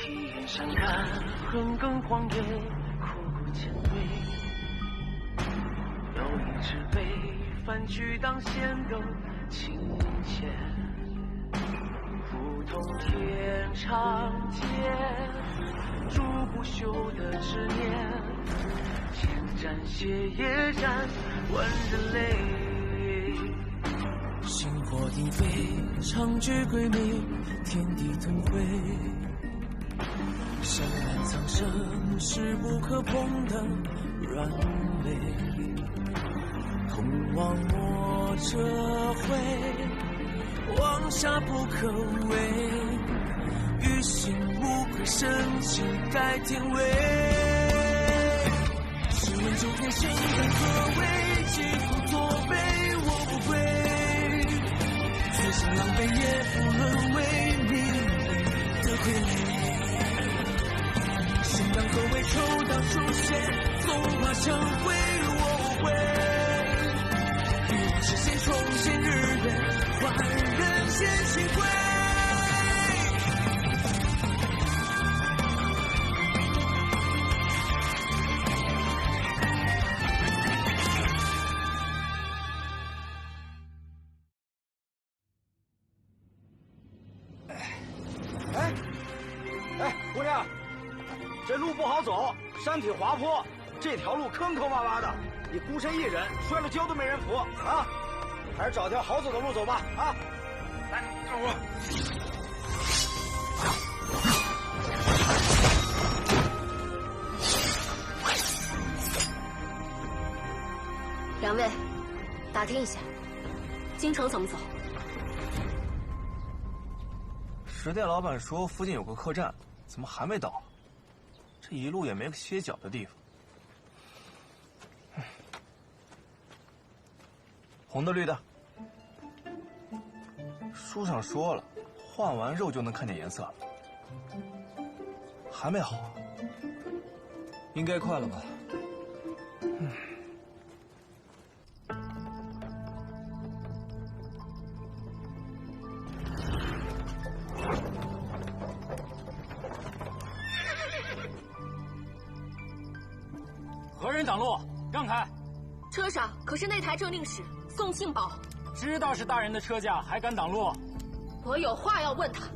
体验山看横亘荒野，枯骨千堆。有一只被反举当先斗青钱，普通天长街，筑不朽的执念。天战血也战，万人泪。星火鼎沸，长举鬼魅，天地腾辉。山峦苍生，势不可碰的软肋。同往莫撤回，往下不可为。于心无愧，深情改天位。试问九天生根何为？疾风作悲，我不归。此生狼狈也不沦为命运的傀儡。生当何为？抽当出现，纵化成灰，我无悔。实现重现日月，换人间幸会。姑娘，这路不好走，山体滑坡，这条路坑坑洼洼的，你孤身一人，摔了跤都没人扶啊！还是找条好走的路走吧，啊！来，跟我。两位，打听一下，京城怎么走？食店老板说附近有个客栈，怎么还没到？这一路也没个歇脚的地方。红的绿的。书上说了，换完肉就能看见颜色了。还没好啊？应该快了吧？何人挡路？让开！车上可是那台正令使宋庆宝，知道是大人的车驾，还敢挡路？我有话要问他。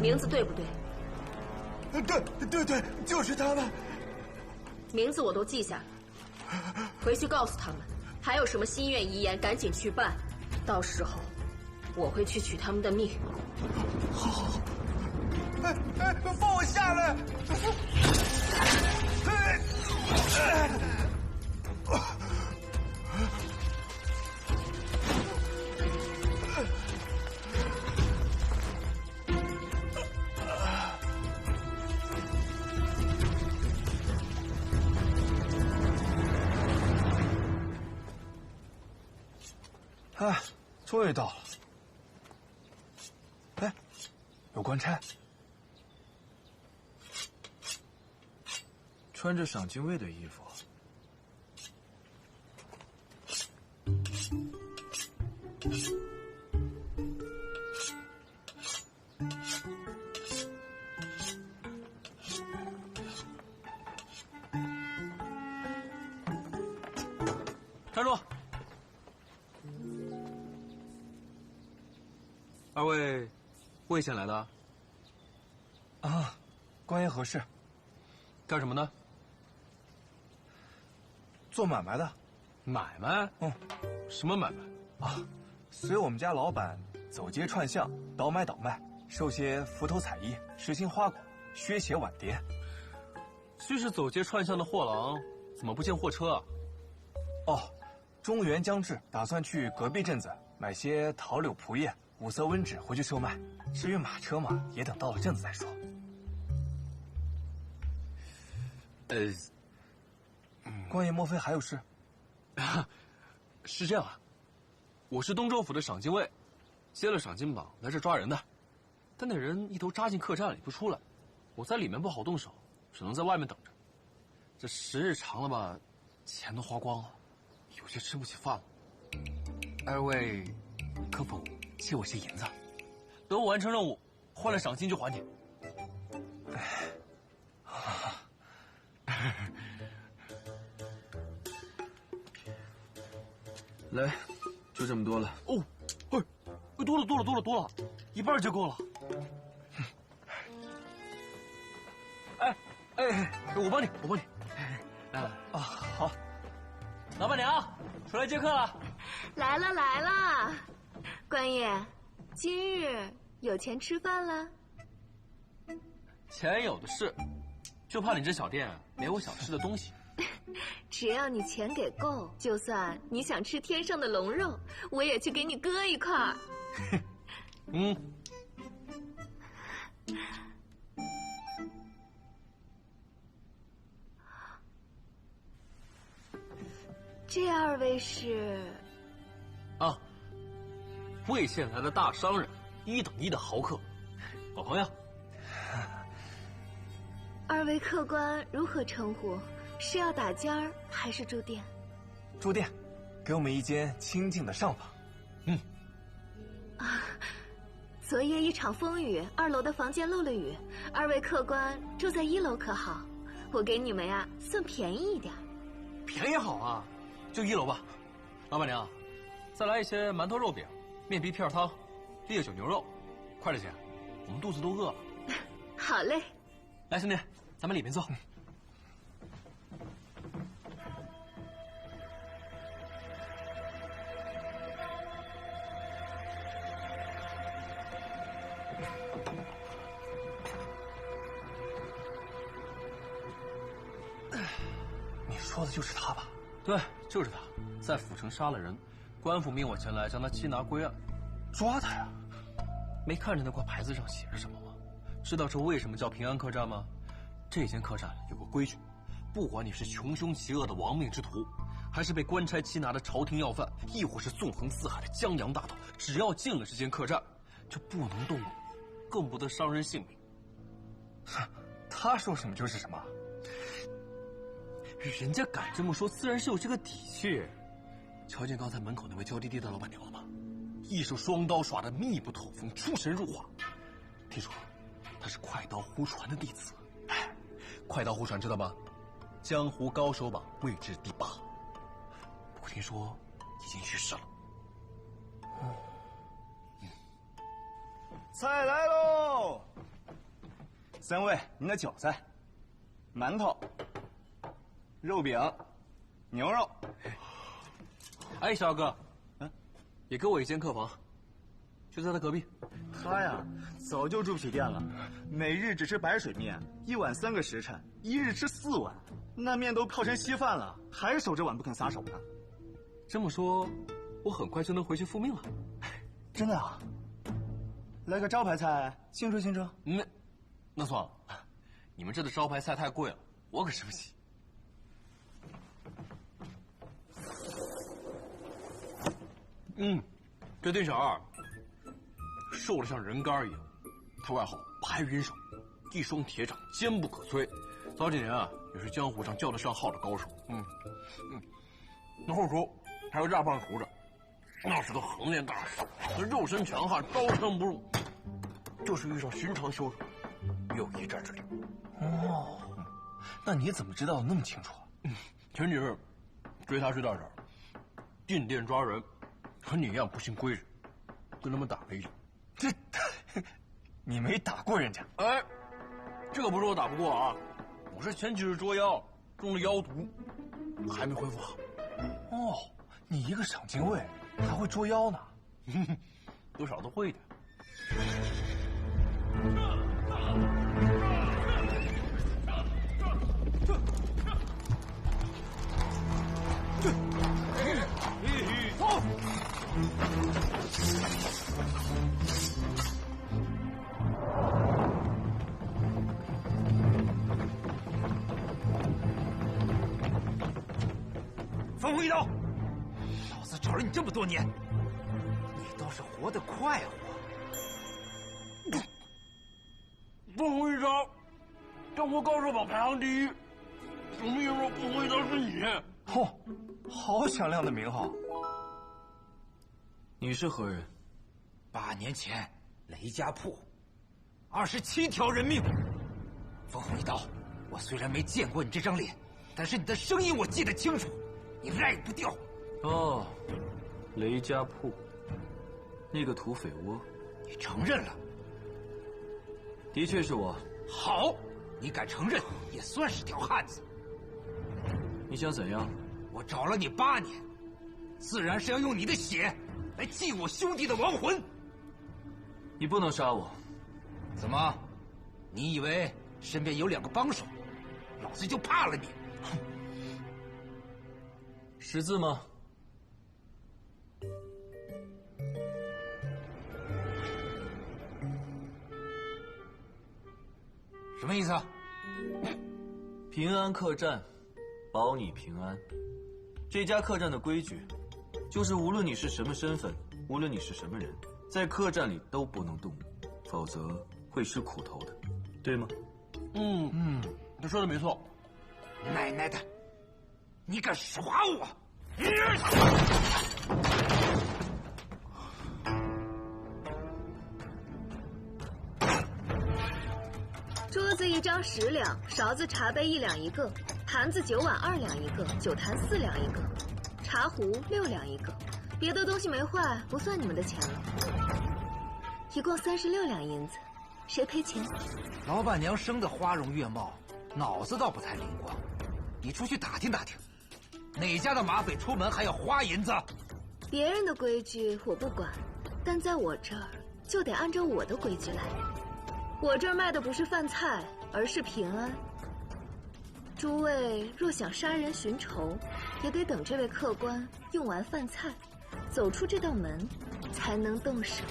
名字对不对？对，就是他们。名字我都记下了，回去告诉他们，还有什么心愿遗言，赶紧去办。到时候我会去取他们的命。好。放我下来！哎，终于到了。哎，有官差。穿着赏金卫的衣服。站住！二位魏县来的？啊，官爷何事？干什么呢？做买卖的。买卖？什么买卖？啊，随我们家老板走街串巷，倒买倒卖，收些福头彩衣、实心花果、靴鞋碗碟。须是走街串巷的货郎，怎么不见货车啊？哦，中原将至，打算去隔壁镇子买些桃柳蒲叶、五色温纸回去售卖。至于马车嘛，也等到了镇子再说。官爷莫非还有事？是这样啊，我是东州府的赏金卫，接了赏金榜来这抓人的，但那人一头扎进客栈里不出来，我在里面不好动手，只能在外面等着。这时日长了吧，钱都花光了，有些吃不起饭了。二位可否借我些银子？等我完成任务，换了赏金就还你。来，就这么多了。哦，哎，多了，一半就够了。哎，我帮你。来，啊，好。老板娘，出来接客了。来了，官爷，今日有钱吃饭了？钱有的是，就怕你这小店没有我想吃的东西。只要你钱给够，就算你想吃天上的龙肉，我也去给你割一块。这二位是？啊，魏县来的大商人，1等1的豪客，好朋友。二位客官如何称呼？是要打尖儿还是住店？住店，给我们一间清静的上房。昨夜一场风雨，2楼的房间漏了雨，二位客官住在1楼可好？我给你们呀算便宜一点。便宜好啊，就1楼吧。老板娘，再来一些馒头肉饼、面皮片汤、烈酒牛肉，快点些，我们肚子都饿了。好嘞。来，兄弟，咱们里面坐。你说的就是他吧？对，就是他，在府城杀了人，官府命我前来将他缉拿归案。抓他呀！没看着那块牌子上写着什么吗？知道这为什么叫平安客栈吗？这间客栈有个规矩，不管你是穷凶极恶的亡命之徒，还是被官差缉拿的朝廷要犯，亦或是纵横四海的江洋大盗，只要进了这间客栈，就不能动武，更不得伤人性命。他说什么就是什么。人家敢这么说，自然是有这个底气。瞧见刚才门口那位娇滴滴的老板娘了吗？一手双刀耍得密不透风，出神入化。听说她是快刀胡传的弟子。快刀胡传知道吗？江湖高手榜位置第8，不过听说已经去世了。菜来喽！3位，您的酒菜，馒头、肉饼、牛肉。哎，小哥，也给我一间客房，就在他隔壁。他呀，早就住皮店了，每日只吃白水面，1碗3个时辰，1日吃4碗，那面都泡成稀饭了，还守着碗不肯撒手呢。这么说，我很快就能回去复命了。真的啊？来个招牌菜庆祝庆祝。那算了，你们这的招牌菜太贵了，我可吃不起。这店小二瘦得像人干一样，他外号白云手，一双铁掌坚不可摧。早几年啊，也是江湖上叫得上号的高手。那后厨还有大胖厨子，那是个横练大师，他肉身强悍，刀枪不入，就是遇上寻常凶手，有一战之力。哦，那你怎么知道的那么清楚？前几日追他去大婶，进店抓人，和你一样不信规矩，跟他们打了一架。这，你没打过人家？哎，这可不是我打不过啊，我是前几日捉妖，中了妖毒，还没恢复好。哦，你一个赏金卫还会捉妖呢？多少都会一点。放我一刀！老子找了你这么多年，你倒是活得快活。放我一刀！江湖高手榜排行第1，什么时候放我一刀是你？嚯，好响亮的名号！你是何人？8年前，雷家铺，27条人命。风红一刀，我虽然没见过你这张脸，但是你的声音我记得清楚，你赖不掉。哦，雷家铺，那个土匪窝，你承认了？的确是我。好，你敢承认，也算是条汉子。你想怎样？我找了你8年，自然是要用你的血来祭我兄弟的亡魂。你不能杀我。怎么？你以为身边有2个帮手，老子就怕了你？识字吗？什么意思啊？平安客栈，保你平安。这家客栈的规矩，就是无论你是什么身份，无论你是什么人，在客栈里都不能动武，否则会吃苦头的，对吗？他说的没错。奶奶的，你敢耍我！桌子1张10两，勺子茶杯1两一个，盘子酒碗2两一个，酒坛4两一个，茶壶6两一个，别的东西没坏，不算你们的钱了。一共36两银子，谁赔钱？老板娘生的花容月貌，脑子倒不太灵光。你出去打听打听，哪家的马匪出门还要花银子？别人的规矩我不管，但在我这儿就得按照我的规矩来。我这儿卖的不是饭菜，而是平安。诸位若想杀人寻仇，也得等这位客官用完饭菜，走出这道门，才能动手。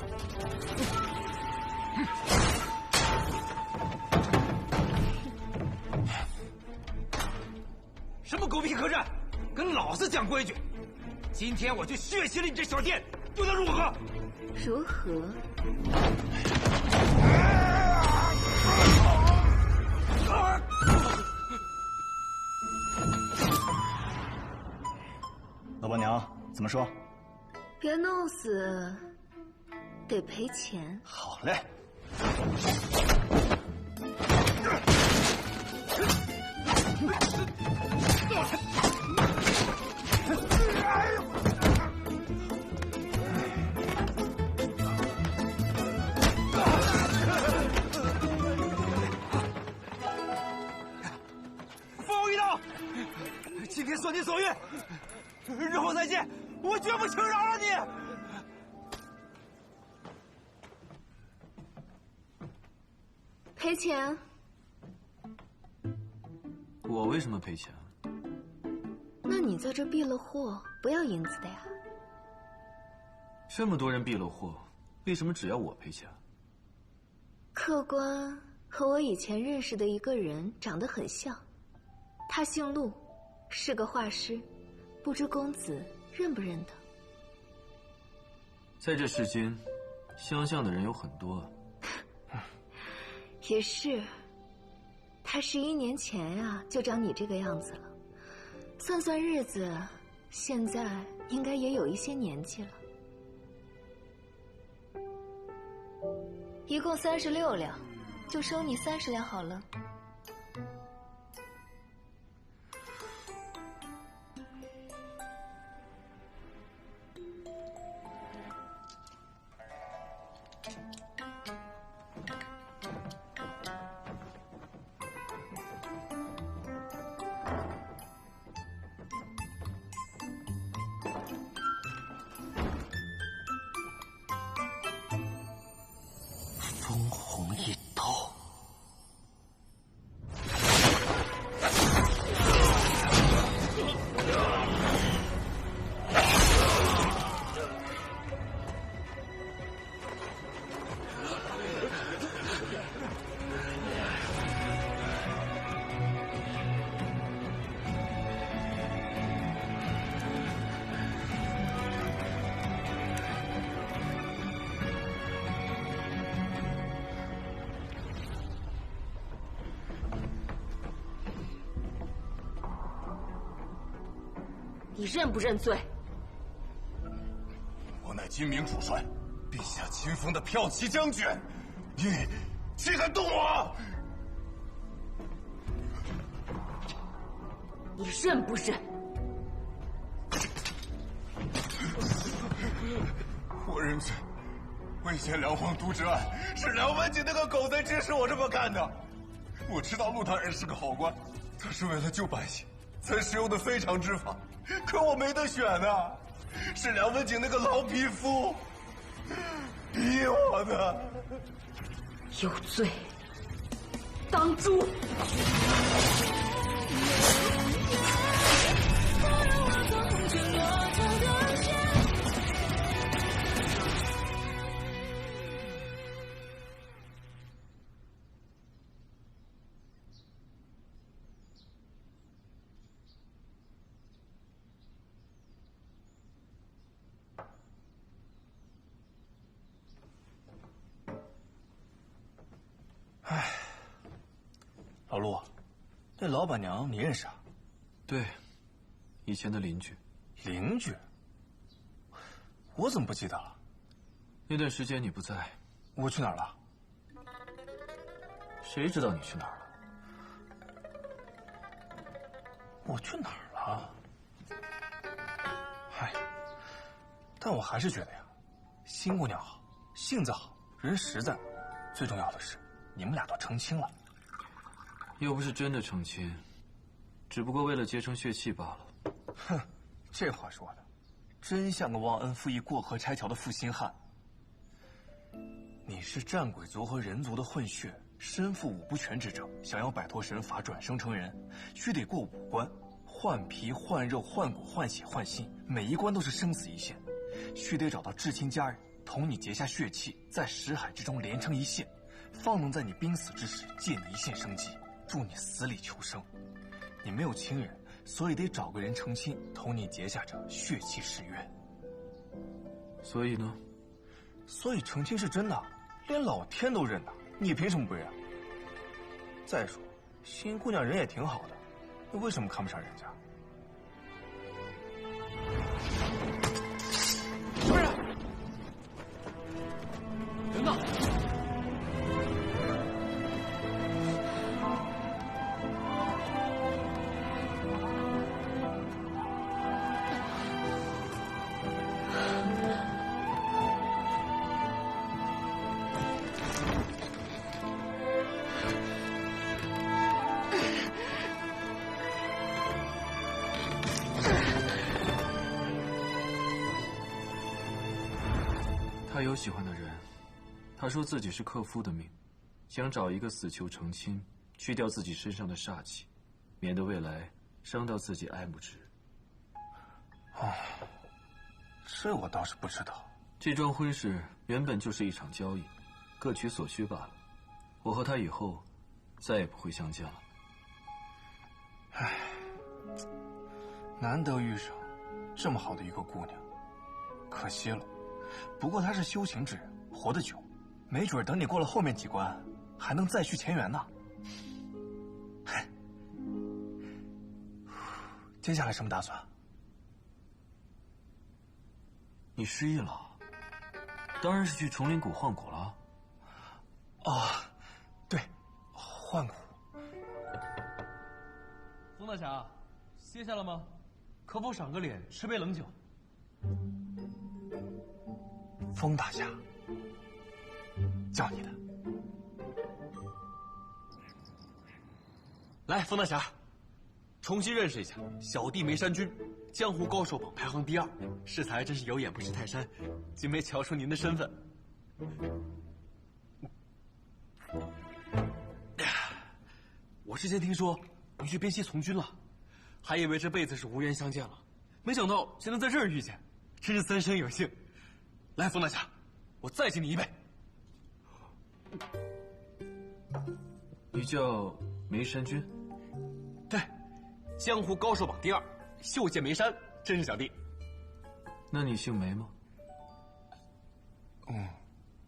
什么狗屁客栈，跟老子讲规矩！今天我就血洗了你这小店，又能如何？如何？老板娘怎么说？别弄死，得赔钱。好嘞。放我一刀！今天算你所愿，日后再见，我绝不轻饶了你。赔钱。我为什么赔钱？那你在这避了祸，不要银子的呀？这么多人避了祸，为什么只要我赔钱？客官和我以前认识的一个人长得很像，他姓陆，是个画师，不知公子认不认得？在这世间，相像的人有很多。也是，他11年前呀就长你这个样子了，算算日子，现在应该也有一些年纪了。一共36两，就收你30两好了。风红一刀。你认不认罪？我乃金明主帅，陛下亲封的骠骑将军，你岂敢动我？你认不认？我认罪。未见梁皇渎职案，是梁文锦那个狗贼指使我这么干的。我知道陆大人是个好官，他是为了救百姓才使用的非常之法，可我没得选啊，是梁文锦那个老匹夫逼我的。有罪，当诛！唉，老陆，那老板娘你认识啊？对，以前的邻居。邻居？我怎么不记得了？那段时间你不在，我去哪儿了？谁知道你去哪儿了？我去哪儿了？唉，但我还是觉得呀，新姑娘好，性子好，人实在，最重要的是，你们俩都成亲了。又不是真的成亲，只不过为了结成血气罢了。哼，这话说的，真像个忘恩负义、过河拆桥的负心汉。你是战鬼族和人族的混血，身负五不全之症，想要摆脱神法转生成人，须得过5关：换皮、换肉、换骨、换血、换心，每一关都是生死一线，须得找到至亲家人，同你结下血气，在识海之中连成一线，方能在你濒死之时借你一线生机，助你死里求生。你没有亲人，所以得找个人成亲，同你结下这血气誓约。所以呢？所以成亲是真的，连老天都认的，你凭什么不认？再说，新姑娘人也挺好的，你为什么看不上人家？什么人？人呢？他有喜欢的人，他说自己是克夫的命，想找一个死囚成亲，去掉自己身上的煞气，免得未来伤到自己爱慕之人。哦，这我倒是不知道。这桩婚事原本就是一场交易，各取所需罢了。我和他以后再也不会相见了。唉，难得遇上这么好的一个姑娘，可惜了。不过她是修行之人，活得久，没准等你过了后面几关，还能再续前缘呢。接下来什么打算？你失忆了？当然是去崇灵谷换骨了。哦，对，换骨。风大侠，歇下了吗？可否赏个脸，吃杯冷酒？风大侠叫你的。来，风大侠，重新认识一下，小弟梅山君，江湖高手榜排行第2，适才真是有眼不识泰山，竟没瞧出您的身份。我之前听说你去边西从军了，还以为这辈子是无缘相见了，没想到现在在这儿遇见，真是三生有幸。来，风大侠，我再敬你一杯。你叫梅山君？对，江湖高手榜第2，袖剑梅山，真是小弟。那你姓梅吗？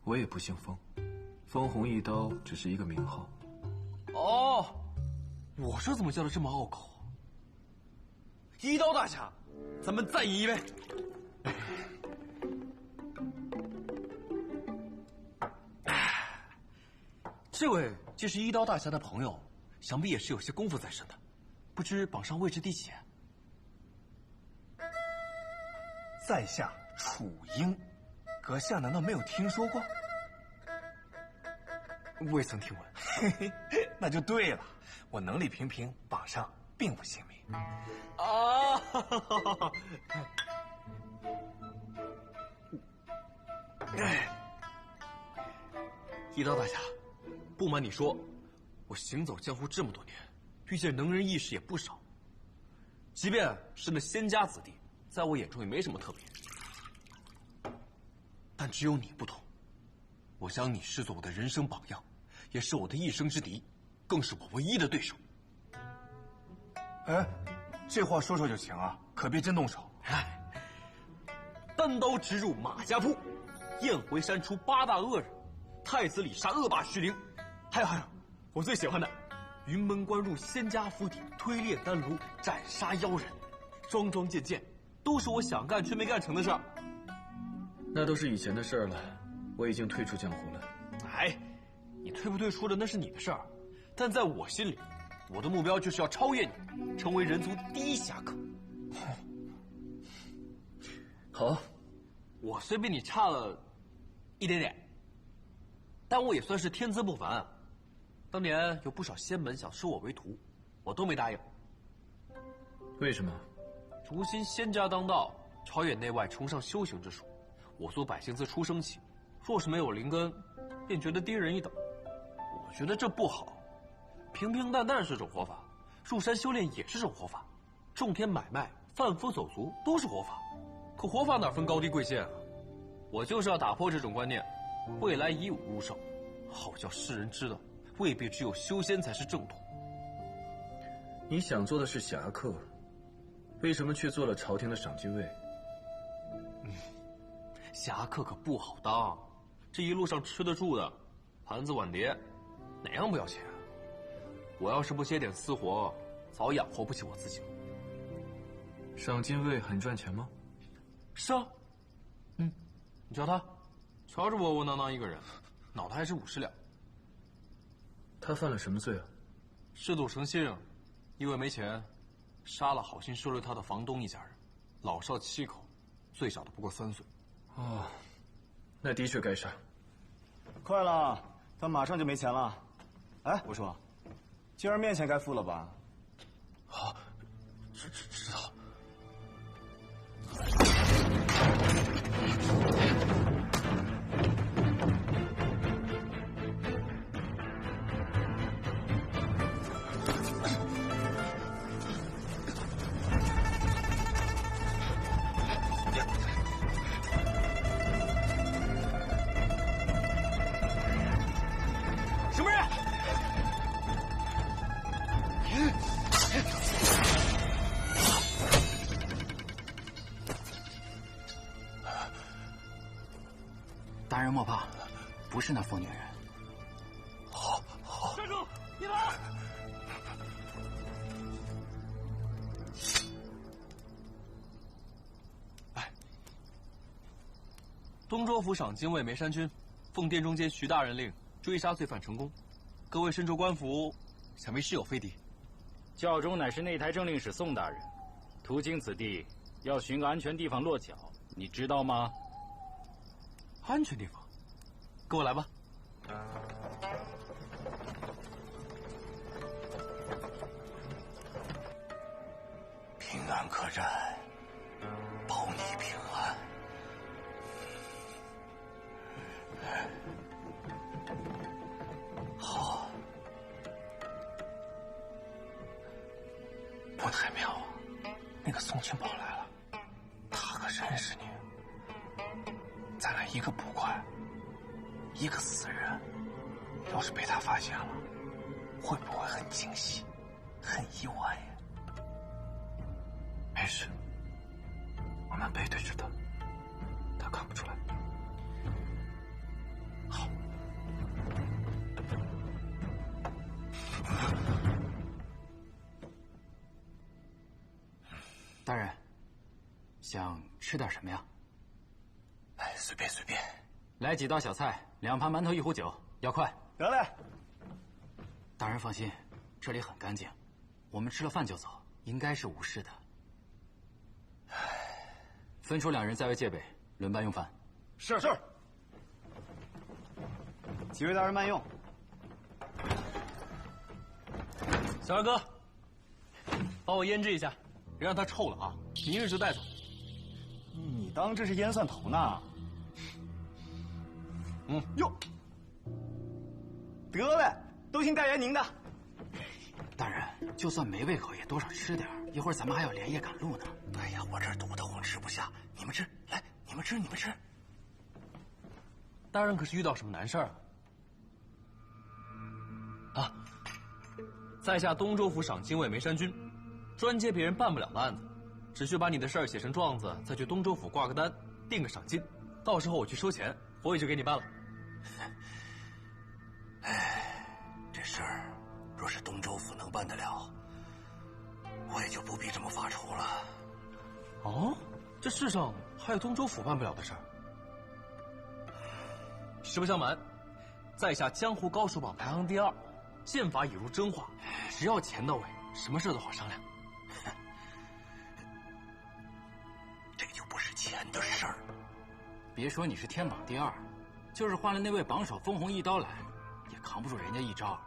我也不姓风，风红一刀只是一个名号。哦，我这怎么叫的这么拗口啊？一刀大侠，咱们再饮一杯。这位既是一刀大侠的朋友，想必也是有些功夫在身的，不知榜上位置第几？在下楚英，阁下难道没有听说过？未曾听闻。嘿嘿，那就对了，我能力平平，榜上并不姓名。啊！一刀大侠，不瞒你说，我行走江湖这么多年，遇见能人异士也不少。即便是那仙家子弟，在我眼中也没什么特别。但只有你不同，我将你视作我的人生榜样，也是我的一生之敌，更是我唯一的对手。哎，这话说说就行啊，可别真动手。哎，单刀直入马家铺，燕回山出8大恶人，太子里杀恶霸虚灵，还有，我最喜欢的，云门关入仙家府邸，推炼丹炉，斩杀妖人，桩桩件件，都是我想干却没干成的事儿。那都是以前的事儿了，我已经退出江湖了。哎，你退不退出的那是你的事儿，但在我心里，我的目标就是要超越你，成为人族第一侠客。好，我虽比你差了一点点，但我也算是天资不凡啊。当年有不少仙门想收我为徒，我都没答应。为什么？如今仙家当道，朝野内外崇尚修行之术，我族百姓自出生起，若是没有灵根，便觉得低人一等。我觉得这不好。平平淡淡是种活法，入山修炼也是种活法，种田买卖、贩夫走卒都是活法。可活法哪分高低贵贱啊？我就是要打破这种观念，未来以武入圣，好叫世人知道，未必只有修仙才是正途。你想做的是侠客，为什么却做了朝廷的赏金卫？侠客可不好当，这一路上吃得住的，盘子碗碟，哪样不要钱啊？我要是不接点私活，早养活不起我自己了。赏金卫很赚钱吗？是啊，你瞧他，瞧着窝窝囊囊一个人，脑袋还是50两。他犯了什么罪啊？嗜赌成性，因为没钱，杀了好心收留他的房东一家人，老少7口，最小的不过3岁。哦，那的确该杀。快了，他马上就没钱了。哎，我说，今儿面钱该付了吧？好，知道。什么人？大人莫怕，不是那疯女人。好，站住！你来！哎，东州府赏金卫梅山君，奉殿中监徐大人令，追杀罪犯成功。各位身着官服，想必是有飞敌。教中乃是内台政令使宋大人，途经此地，要寻个安全地方落脚，你知道吗？安全地方，跟我来吧。平安客栈，保你平安。好，不太妙啊！那个宋群宝来了，他可认识你。咱俩一个捕快，一个死人，要是被他发现了，会不会很惊喜，很意外呀？没事，我们背对着他，他看不出来。好。大人，想吃点什么呀？哎，随便。来几道小菜，2盘馒头，1壶酒，要快。得嘞。大人放心，这里很干净，我们吃了饭就走，应该是无事的。分出2人在外戒备，轮班用饭。是。几位大人慢用。小二哥，帮我腌制一下，别让它臭了啊！明日就带走。你当这是腌蒜头呢？哟，得嘞，都听大爷您的。大人，就算没胃口，也多少吃点，一会儿咱们还要连夜赶路呢。哎呀，我这儿堵得慌，吃不下。你们吃，来，你们吃。大人可是遇到什么难事儿啊？在下东州府赏金卫梅山君，专接别人办不了的案子，只需把你的事儿写成状子，再去东州府挂个单，定个赏金，到时候我去收钱，我也就给你办了。哎，这事儿若是东州府能办得了，我也就不必这么发愁了。哦，这世上还有东州府办不了的事儿？实不相瞒，在下江湖高手榜排行第2，剑法已入真化，只要钱到位，什么事都好商量。这就不是钱的事儿。别说你是天榜第2，就是换了那位榜首封红一刀来，也扛不住人家一招。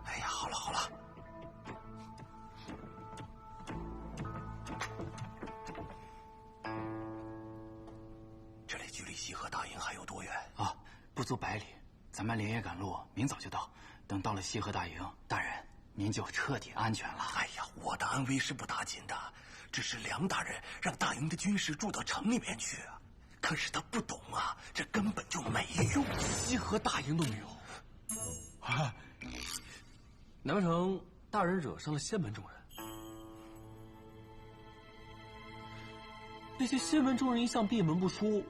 哎呀，好了，这里距离西河大营还有多远啊？不足100里，咱们连夜赶路，明早就到。等到了西河大营，大人您就彻底安全了。哎呀，我的安危是不打紧的，只是梁大人让大营的军士住到城里面去啊。可是他不懂啊，这根本就没用，西河大营都没有。啊，难不成大人惹上了仙门众人？那些仙门众人一向闭门不出，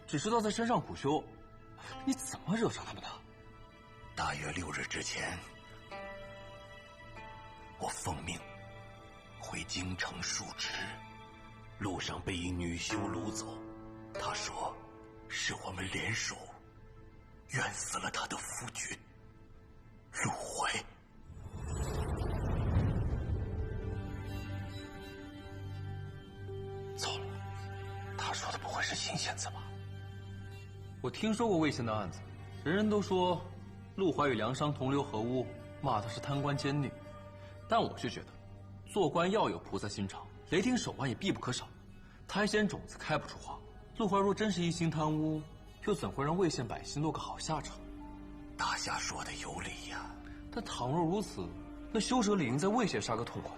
只知道在山上苦修，你怎么惹上他们的？大约6日之前，我奉命回京城述职，路上被一女修掳走。他说是我们联手冤死了他的夫君陆怀。糟了，他说的不会是新仙子吧？我听说过魏仙的案子，人人都说陆怀与梁商同流合污，骂他是贪官奸佞，但我却觉得做官要有菩萨心肠，雷霆手腕也必不可少。苔藓种子开不出花，陆怀若真是一心贪污，又怎会让魏县百姓落个好下场？大侠说的有理呀，但倘若如此，那修者理应在魏县杀个痛快，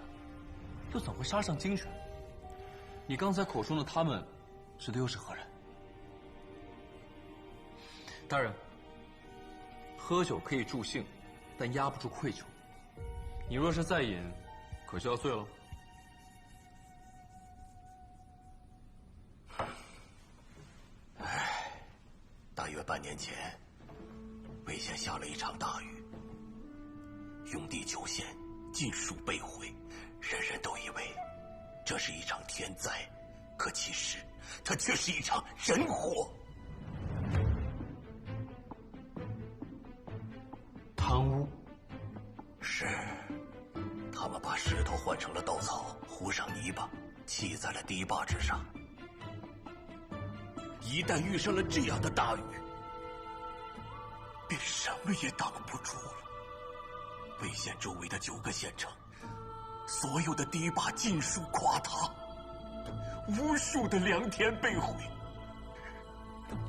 又怎会杀上京城？你刚才口中的他们，指的又是何人？大人，喝酒可以助兴，但压不住愧疚。你若是再饮，可就要醉了。大约半年前，魏县下了一场大雨，用地9县尽数被毁，人人都以为这是一场天灾，可其实它却是一场人祸。贪污？是，他们把石头换成了稻草，糊上泥巴，砌在了堤坝之上。一旦遇上了这样的大雨，便什么也挡不住了。魏县周围的9个县城，所有的堤坝尽数垮塌，无数的良田被毁，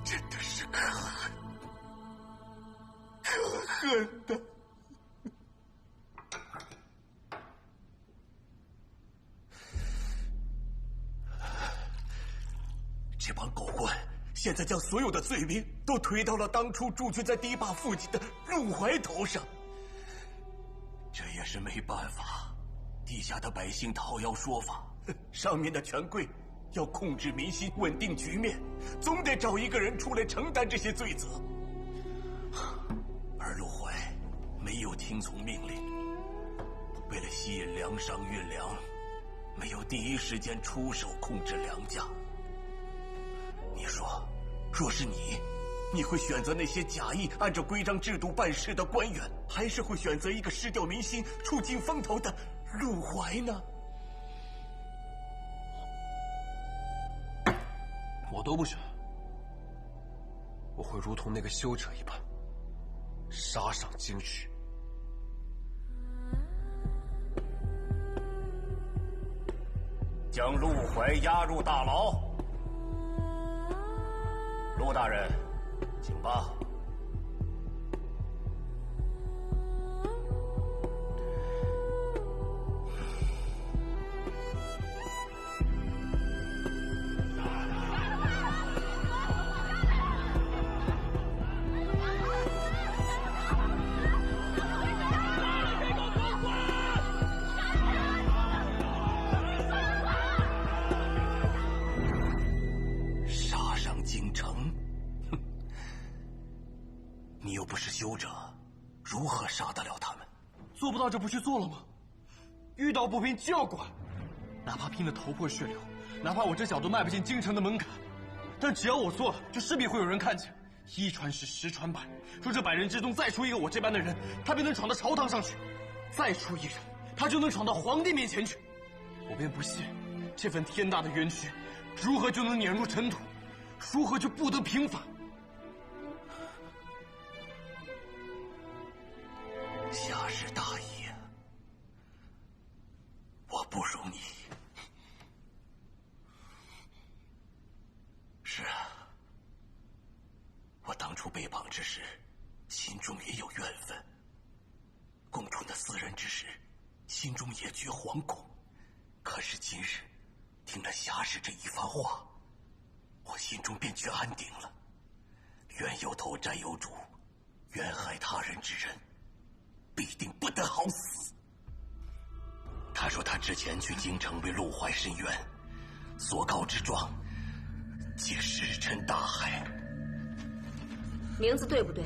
真的是可恨，可恨的。这帮狗官现在将所有的罪名都推到了当初驻军在堤坝附近的陆怀头上，这也是没办法。地下的百姓讨要说法，上面的权贵要控制民心，稳定局面，总得找一个人出来承担这些罪责。而陆怀没有听从命令，为了吸引粮商运粮，没有第一时间出手控制粮价。你说，若是你你会选择那些假意按照规章制度办事的官员，还是会选择一个失掉民心、触尽风头的陆怀呢？我都不选，我会如同那个修者一般，杀上京师。将陆怀押入大牢。陆大人，请吧。修者如何杀得了他们？做不到就不去做了吗？遇到不平就要管，哪怕拼得头破血流，哪怕我这小子迈不进京城的门槛，但只要我做了，就势必会有人看见。一传十，十传百，说这100人之中再出一个我这般的人，他便能闯到朝堂上去；再出一人，他就能闯到皇帝面前去。我便不信，这份天大的冤屈，如何就能碾入尘土？如何就不得平反？侠士大义，我不如你。是啊，我当初被绑之时，心中也有怨愤；共处的4人之时，心中也觉惶恐。可是今日听了侠士这一番话，我心中便觉安定了。冤有头，债有主，冤害他人之人，必定不得好死。他说他之前去京城为陆怀申冤，所告之状皆石沉大海。名字对不对？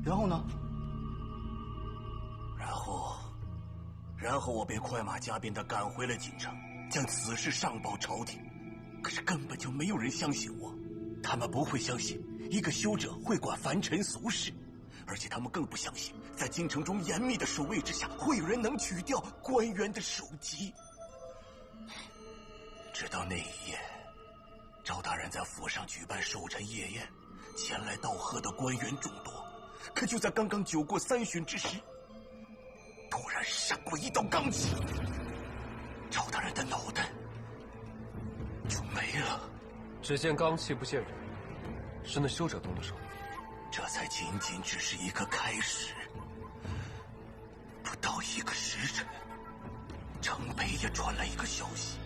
然后呢？然后我被快马加鞭地赶回了京城，将此事上报朝廷。可是根本就没有人相信我，他们不会相信一个修者会管凡尘俗事。而且他们更不相信，在京城中严密的守卫之下，会有人能取掉官员的首级。直到那一夜，赵大人在府上举办寿辰夜宴，前来道贺的官员众多。可就在刚刚酒过3巡之时，突然闪过一道罡气，赵大人的脑袋就没了。只见罡气不见人，是那修者动的手。这才仅仅只是一个开始。不到1个时辰，城北也传来一个消息：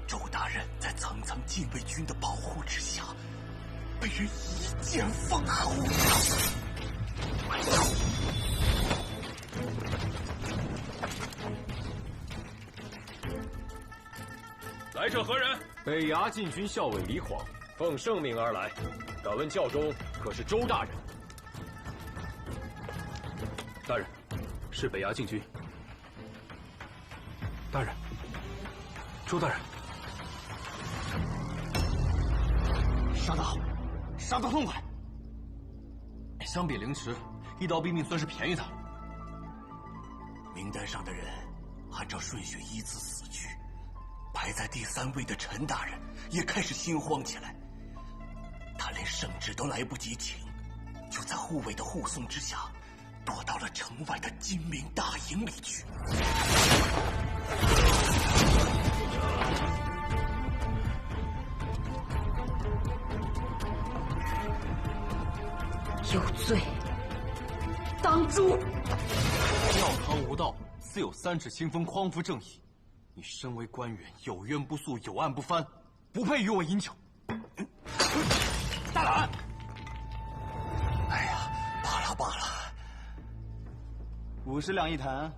周大人在层层禁卫军的保护之下，被人一剑封喉。来者何人？北衙禁军校尉李晃奉圣命而来，敢问教中可是周大人？大人，是北衙禁军。大人，周大人，杀得好，杀得痛快。相比凌迟，一刀毙命算是便宜他了。名单上的人按照顺序依次死去，排在第3位的陈大人也开始心慌起来。他连圣旨都来不及请，就在护卫的护送之下，躲到了城外的金明大营里去。有罪，当诛！庙堂无道，自有3尺清风匡扶正义。你身为官员，有冤不诉，有案不翻，不配与我饮酒。大胆！哎呀，罢了，50两一坛，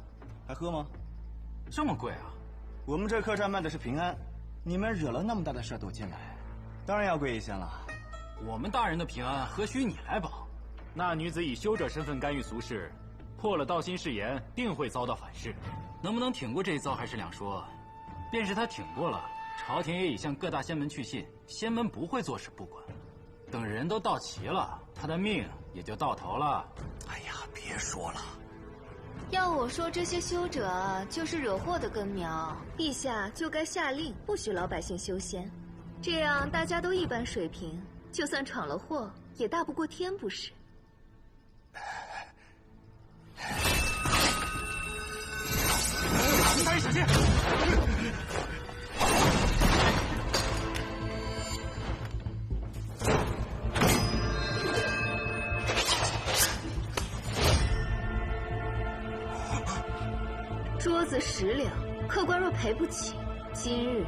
还喝吗？这么贵啊！我们这客栈卖的是平安，你们惹了那么大的事都进来，当然要贵一些了。我们大人的平安何须你来保？那女子以修者身份干预俗事，破了道心誓言，定会遭到反噬。能不能挺过这一遭还是两说。便是她挺过了，朝廷也已向各大仙门去信，仙门不会坐视不管。等人都到齐了，他的命也就到头了。哎呀，别说了。要我说，这些修者就是惹祸的根苗，陛下就该下令不许老百姓修仙，这样大家都一般水平，就算闯了祸，也大不过天，不是？大爷小心！桌子10两，客官若赔不起，今日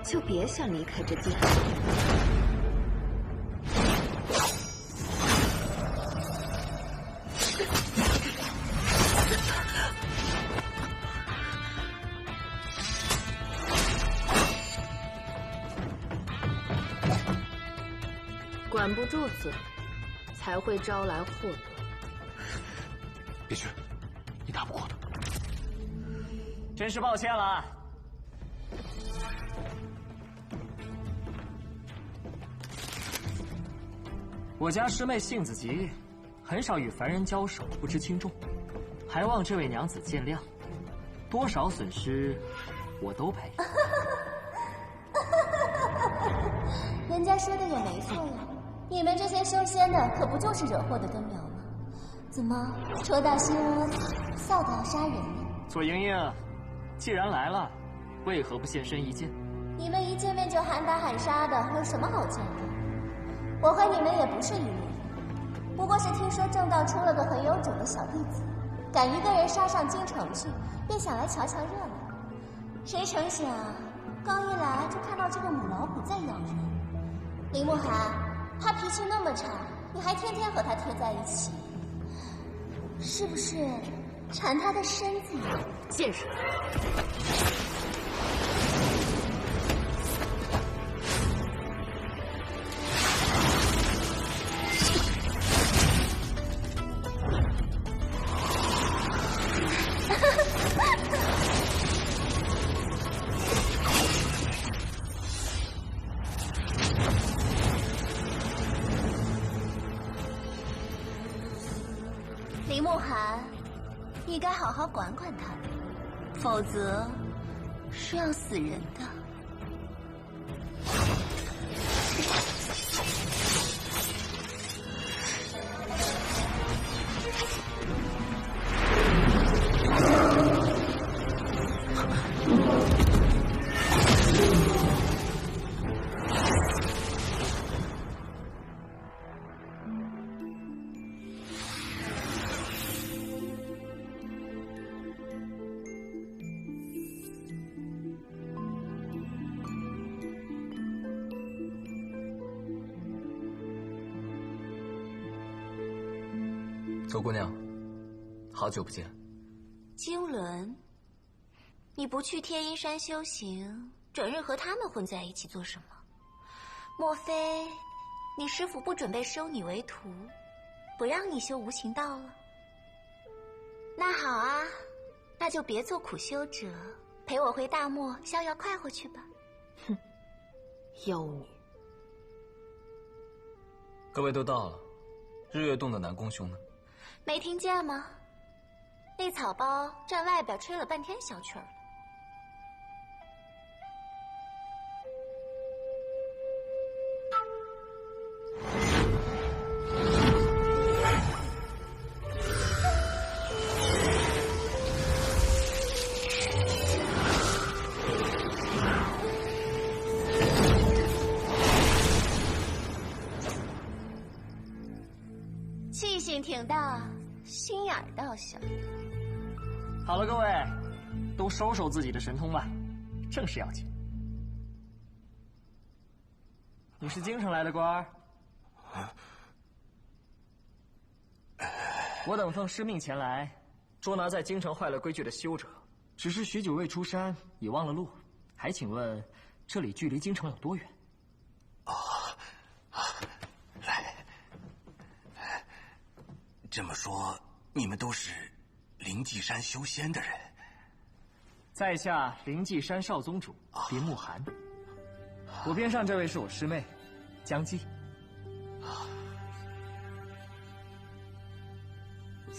就别想离开这店。管不住嘴，才会招来祸端。别去，你打不过的。真是抱歉了。我家师妹性子急，很少与凡人交手，不知轻重，还望这位娘子见谅。多少损失，我都赔。人家说的也没错呀，你们这些修仙的可不就是惹祸的根苗吗？怎么戳大心窝子，臊得要杀人呢？左莹莹，既然来了，为何不现身一见？你们一见面就喊打喊杀的，有什么好见的？我和你们也不是一路人，不过是听说正道出了个很有种的小弟子，敢一个人杀上京城去，便想来瞧瞧热闹。谁成想，刚一来就看到这个母老虎在咬人。林慕寒，他脾气那么差，你还天天和他贴在一起，是不是馋他的身子呀？贱人！林慕寒，你该好好管管他，否则是要死人的。周姑娘，好久不见。经纶，你不去天阴山修行，整日和他们混在一起做什么？莫非你师父不准备收你为徒，不让你修无情道了？那好啊，那就别做苦修者，陪我回大漠逍遥快活去吧。哼，妖女。各位都到了，日月洞的南宫兄呢？没听见吗？那草包站外边吹了半天小曲儿了。气性挺大，心眼儿倒小。好了，各位，都收收自己的神通吧，正事要紧。你是京城来的官儿？我等奉师命前来，捉拿在京城坏了规矩的修者，只是许久未出山，已忘了路。还请问，这里距离京城有多远？这么说，你们都是灵寂山修仙的人？在下灵寂山少宗主别慕寒，我边上这位是我师妹江姬。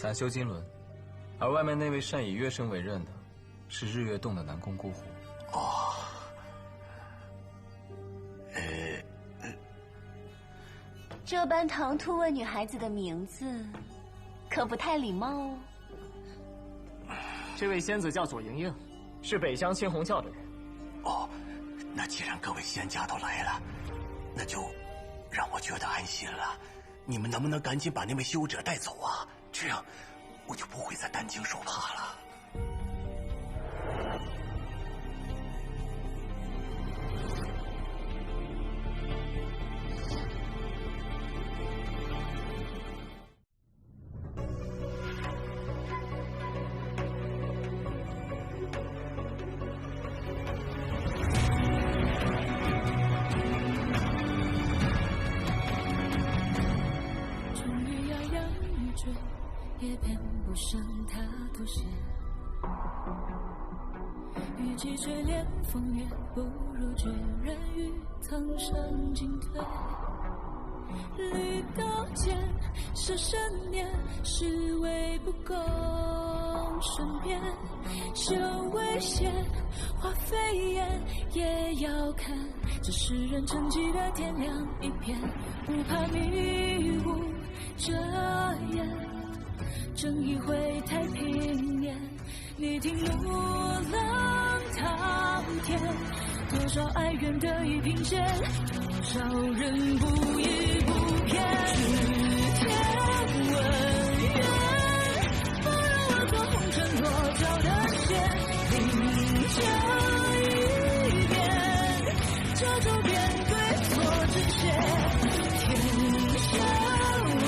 散修金轮，而外面那位善以月生为刃的，是日月洞的南宫孤狐。哦，这般唐突问女孩子的名字，可不太礼貌哦。这位仙子叫左莹莹，是北乡青红教的人。哦，那既然各位仙家都来了，那就让我觉得安心了。你们能不能赶紧把那位修者带走啊？这样我就不会再担惊受怕了。也偏不胜他妥协，与其追恋风月，不如决然于苍山进退。绿刀剑是深念，是为不共身边。修为险，化飞烟，也要看这世人沉寂的天亮一片，不怕迷雾遮眼。正义会太平年，你听怒浪滔天，多少哀怨得以平息，多少人不依不偏。指天问缘，不让我做红尘落脚的线，凌驾一边，这周边对错之间，天下为